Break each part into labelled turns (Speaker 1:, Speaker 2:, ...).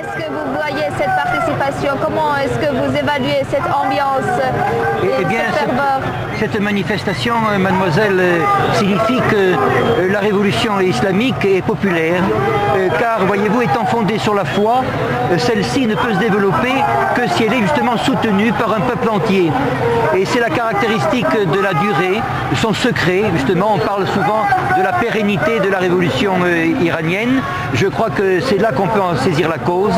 Speaker 1: est-ce que vous voyez cette participation? Comment est-ce que vous évaluez cette ambiance et cette ferveur?
Speaker 2: Cette manifestation, mademoiselle, signifie que la révolution islamique est populaire, car, voyez-vous, étant fondée sur la foi, celle-ci ne peut se développer que si elle est justement soutenue par un peuple entier. Et c'est la caractéristique de la durée, de son secret, justement, on parle souvent de la pérennité de la révolution iranienne. Je crois que c'est là qu'on peut en saisir la cause.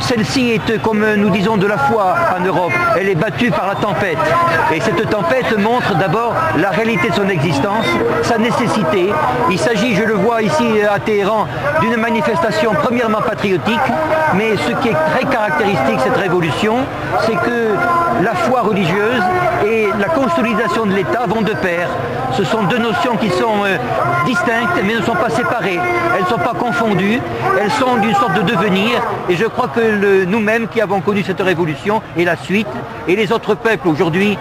Speaker 2: Celle-ci est, comme nous disons, de la foi en Europe. Elle est battue par la tempête. Et cette tempête montre d'abord la réalité de son existence, sa nécessité. Il s'agit, je le vois ici à Téhéran, d'une manifestation premièrement patriotique, mais ce qui est très caractéristique de cette révolution, c'est que la foi religieuse et la consolidation de l'État vont de pair. Ce sont deux notions qui sont distinctes, mais ne sont pas séparées. Elles ne sont pas confondues, elles sont d'une sorte de devenir. Et je crois que nous-mêmes qui avons connu cette révolution et la suite, et les autres peuples aujourd'hui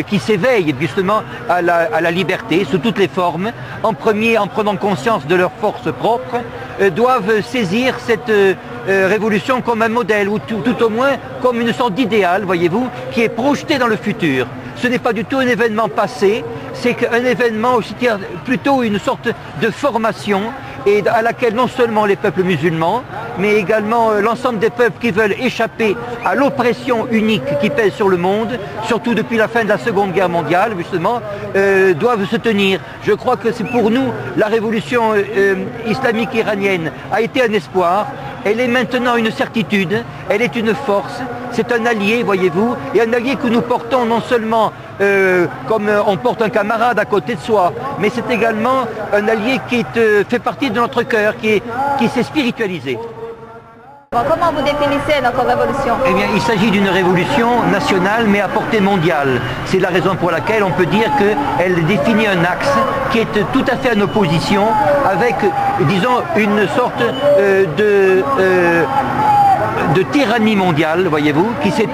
Speaker 2: qui s'éveillent justement à la liberté sous toutes les formes, en prenant conscience de leurs forces propres, doivent saisir cette révolution comme un modèle, ou tout au moins comme une sorte d'idéal, voyez-vous, qui est projeté dans le futur. Ce n'est pas du tout un événement passé, c'est un événement aussi qui a plutôt une sorte de formation et à laquelle non seulement les peuples musulmans, mais également l'ensemble des peuples qui veulent échapper à l'oppression unique qui pèse sur le monde, surtout depuis la fin de la Seconde Guerre mondiale, justement, doivent se tenir. Je crois que c'est pour nous, la révolution islamique iranienne a été un espoir. Elle est maintenant une certitude, elle est une force, c'est un allié, voyez-vous, et un allié que nous portons non seulement comme on porte un camarade à côté de soi, mais c'est également un allié qui fait partie de notre cœur, qui s'est spiritualisé.
Speaker 1: Comment vous définissez notre révolution?
Speaker 2: Eh bien, il s'agit d'une révolution nationale, mais à portée mondiale. C'est la raison pour laquelle on peut dire qu'elle définit un axe qui est tout à fait en opposition avec, disons, une sorte de tyrannie mondiale, voyez-vous, qui s'est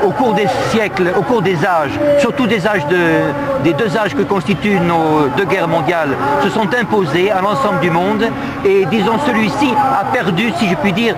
Speaker 2: au cours des siècles, au cours des âges, surtout des deux âges que constituent nos deux guerres mondiales, se sont imposés à l'ensemble du monde et, disons, celui-ci a perdu, si je puis dire,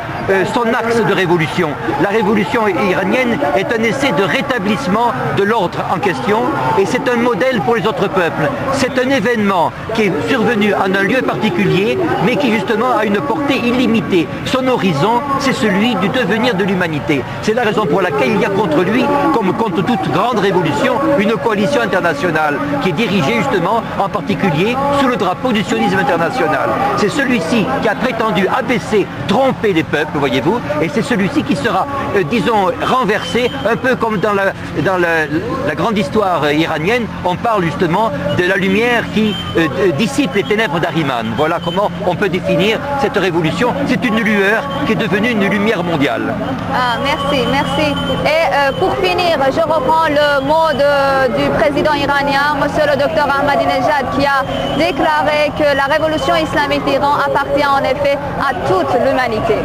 Speaker 2: son axe de révolution. La révolution iranienne est un essai de rétablissement de l'ordre en question et c'est un modèle pour les autres peuples. C'est un événement qui est survenu en un lieu particulier, mais qui justement a une portée illimitée. Son horizon, c'est celui du devenir de l'humanité. C'est la raison pour laquelle il y a contre lui, comme contre toute grande révolution, une coalition internationale qui est dirigée justement en particulier sous le drapeau du sionisme international. C'est celui-ci qui a prétendu abaisser, tromper les peuples, voyez-vous, et c'est celui-ci qui sera, disons, renversé, un peu comme dans la grande histoire iranienne, on parle justement de la lumière qui dissipe les ténèbres d'Ahriman. Voilà comment on peut définir cette révolution. C'est une lueur qui est devenue une lumière mondiale.
Speaker 1: Ah, merci, merci. Et pour finir, je reprends le mot du président iranien, monsieur le docteur Ahmadinejad, qui a déclaré que la révolution islamique d'Iran appartient en effet à toute l'humanité.